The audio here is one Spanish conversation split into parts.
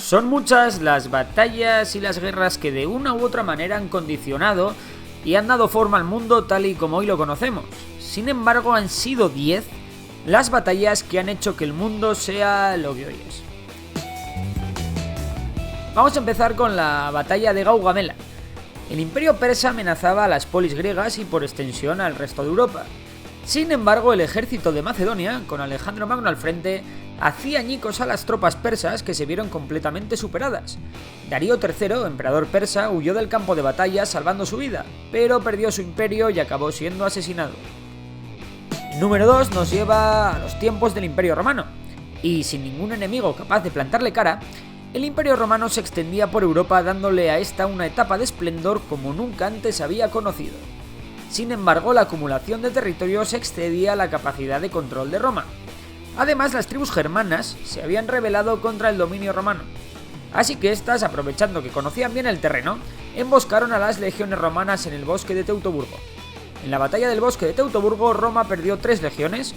Son muchas las batallas y las guerras que de una u otra manera han condicionado y han dado forma al mundo tal y como hoy lo conocemos. Sin embargo, han sido 10 las batallas que han hecho que el mundo sea lo que hoy es. Vamos a empezar con la batalla de Gaugamela. El imperio persa amenazaba a las polis griegas y por extensión al resto de Europa. Sin embargo, el ejército de Macedonia, con Alejandro Magno al frente, hacía añicos a las tropas persas que se vieron completamente superadas. Darío III, emperador persa, huyó del campo de batalla salvando su vida, pero perdió su imperio y acabó siendo asesinado. El número 2 nos lleva a los tiempos del Imperio Romano, y sin ningún enemigo capaz de plantarle cara, el Imperio Romano se extendía por Europa dándole a esta una etapa de esplendor como nunca antes había conocido. Sin embargo, la acumulación de territorios excedía la capacidad de control de Roma. Además, las tribus germanas se habían rebelado contra el dominio romano, así que estas, aprovechando que conocían bien el terreno, emboscaron a las legiones romanas en el bosque de Teutoburgo. En la batalla del bosque de Teutoburgo, Roma perdió 3 legiones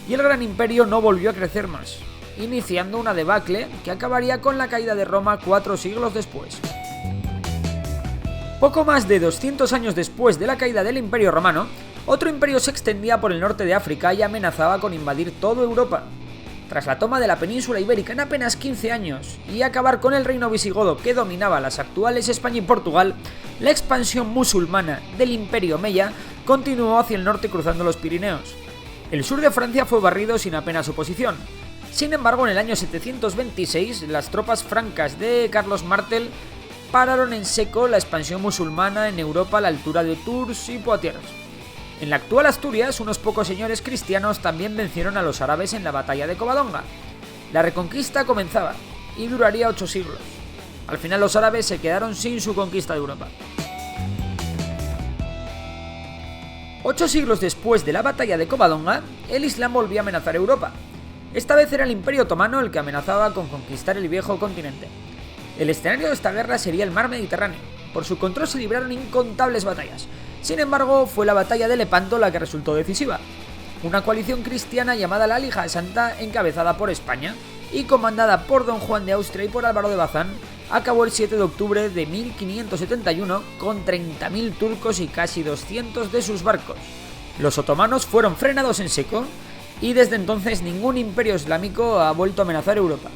y el gran imperio no volvió a crecer más, iniciando una debacle que acabaría con la caída de Roma 4 siglos después. Poco más de 200 años después de la caída del Imperio Romano, otro imperio se extendía por el norte de África y amenazaba con invadir toda Europa. Tras la toma de la península ibérica en apenas 15 años y acabar con el reino visigodo que dominaba las actuales España y Portugal, la expansión musulmana del Imperio Omeya continuó hacia el norte cruzando los Pirineos. El sur de Francia fue barrido sin apenas oposición. Sin embargo, en el año 726, las tropas francas de Carlos Martel pararon en seco la expansión musulmana en Europa a la altura de Tours y Poitiers. En la actual Asturias, unos pocos señores cristianos también vencieron a los árabes en la batalla de Covadonga. La reconquista comenzaba y duraría 8 siglos. Al final los árabes se quedaron sin su conquista de Europa. 8 siglos después de la batalla de Covadonga, el Islam volvió a amenazar Europa. Esta vez era el Imperio Otomano el que amenazaba con conquistar el viejo continente. El escenario de esta guerra sería el mar Mediterráneo. Por su control se libraron incontables batallas. Sin embargo, fue la batalla de Lepanto la que resultó decisiva. Una coalición cristiana llamada la Liga Santa, encabezada por España y comandada por Don Juan de Austria y por Álvaro de Bazán, acabó el 7 de octubre de 1571 con 30.000 turcos y casi 200 de sus barcos. Los otomanos fueron frenados en seco y desde entonces ningún imperio islámico ha vuelto a amenazar Europa.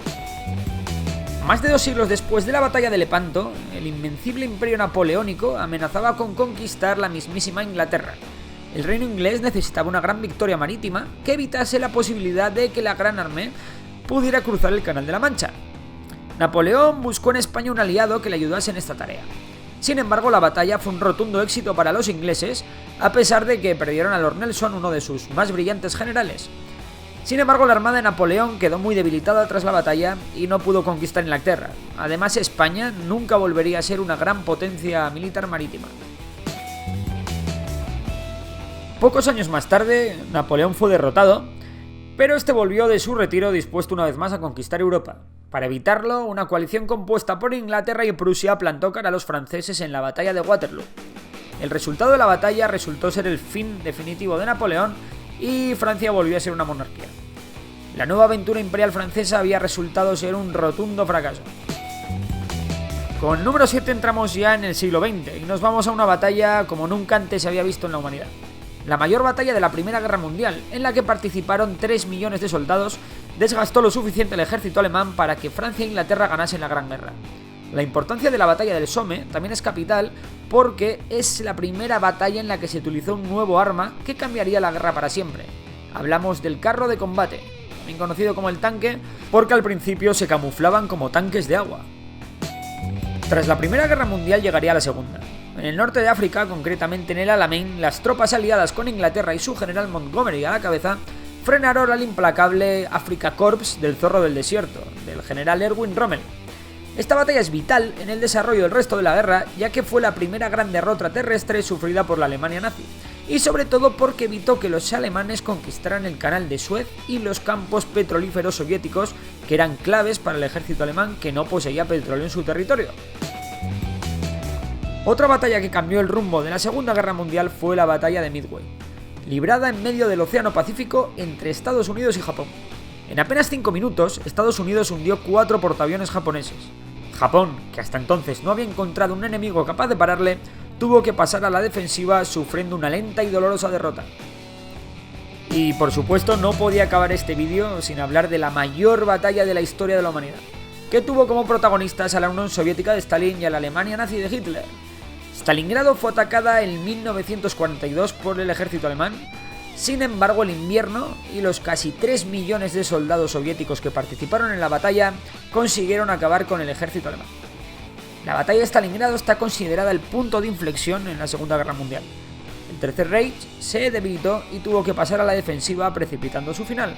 Más de 2 siglos después de la batalla de Lepanto, el invencible imperio napoleónico amenazaba con conquistar la mismísima Inglaterra. El reino inglés necesitaba una gran victoria marítima que evitase la posibilidad de que la Gran Armée pudiera cruzar el Canal de la Mancha. Napoleón buscó en España un aliado que le ayudase en esta tarea. Sin embargo, la batalla fue un rotundo éxito para los ingleses, a pesar de que perdieron a Lord Nelson, uno de sus más brillantes generales. Sin embargo, la armada de Napoleón quedó muy debilitada tras la batalla y no pudo conquistar Inglaterra. Además, España nunca volvería a ser una gran potencia militar marítima. Pocos años más tarde, Napoleón fue derrotado, pero este volvió de su retiro dispuesto una vez más a conquistar Europa. Para evitarlo, una coalición compuesta por Inglaterra y Prusia plantó cara a los franceses en la batalla de Waterloo. El resultado de la batalla resultó ser el fin definitivo de Napoleón y Francia volvió a ser una monarquía. La nueva aventura imperial francesa había resultado ser un rotundo fracaso. Con el número 7 entramos ya en el siglo XX y nos vamos a una batalla como nunca antes se había visto en la humanidad. La mayor batalla de la Primera Guerra Mundial, en la que participaron 3 millones de soldados, desgastó lo suficiente el ejército alemán para que Francia e Inglaterra ganasen la Gran Guerra. La importancia de la batalla del Somme también es capital porque es la primera batalla en la que se utilizó un nuevo arma que cambiaría la guerra para siempre. Hablamos del carro de combate, también conocido como el tanque, porque al principio se camuflaban como tanques de agua. Tras la Primera Guerra Mundial llegaría la Segunda. En el norte de África, concretamente en el Alamein, las tropas aliadas con Inglaterra y su general Montgomery a la cabeza frenaron al implacable Afrika Korps del Zorro del Desierto, del general Erwin Rommel. Esta batalla es vital en el desarrollo del resto de la guerra, ya que fue la primera gran derrota terrestre sufrida por la Alemania nazi, y sobre todo porque evitó que los alemanes conquistaran el canal de Suez y los campos petrolíferos soviéticos, que eran claves para el ejército alemán que no poseía petróleo en su territorio. Otra batalla que cambió el rumbo de la Segunda Guerra Mundial fue la batalla de Midway, librada en medio del Océano Pacífico entre Estados Unidos y Japón. En apenas 5 minutos, Estados Unidos hundió 4 portaaviones japoneses. Japón, que hasta entonces no había encontrado un enemigo capaz de pararle, tuvo que pasar a la defensiva sufriendo una lenta y dolorosa derrota. Y por supuesto no podía acabar este vídeo sin hablar de la mayor batalla de la historia de la humanidad, que tuvo como protagonistas a la Unión Soviética de Stalin y a la Alemania nazi de Hitler. Stalingrado fue atacada en 1942 por el ejército alemán. Sin embargo, el invierno y los casi 3 millones de soldados soviéticos que participaron en la batalla consiguieron acabar con el ejército alemán. La batalla de Stalingrado está considerada el punto de inflexión en la Segunda Guerra Mundial. El Tercer Reich se debilitó y tuvo que pasar a la defensiva, precipitando su final.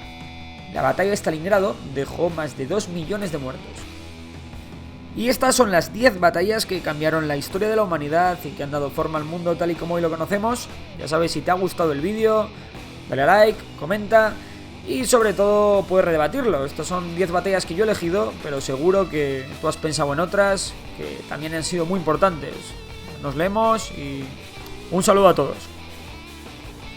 La batalla de Stalingrado dejó más de 2 millones de muertos. Y estas son las 10 batallas que cambiaron la historia de la humanidad y que han dado forma al mundo tal y como hoy lo conocemos. Ya sabes, si te ha gustado el vídeo, dale a like, comenta y sobre todo puedes redebatirlo. Estas son 10 batallas que yo he elegido, pero seguro que tú has pensado en otras que también han sido muy importantes. Nos leemos y un saludo a todos.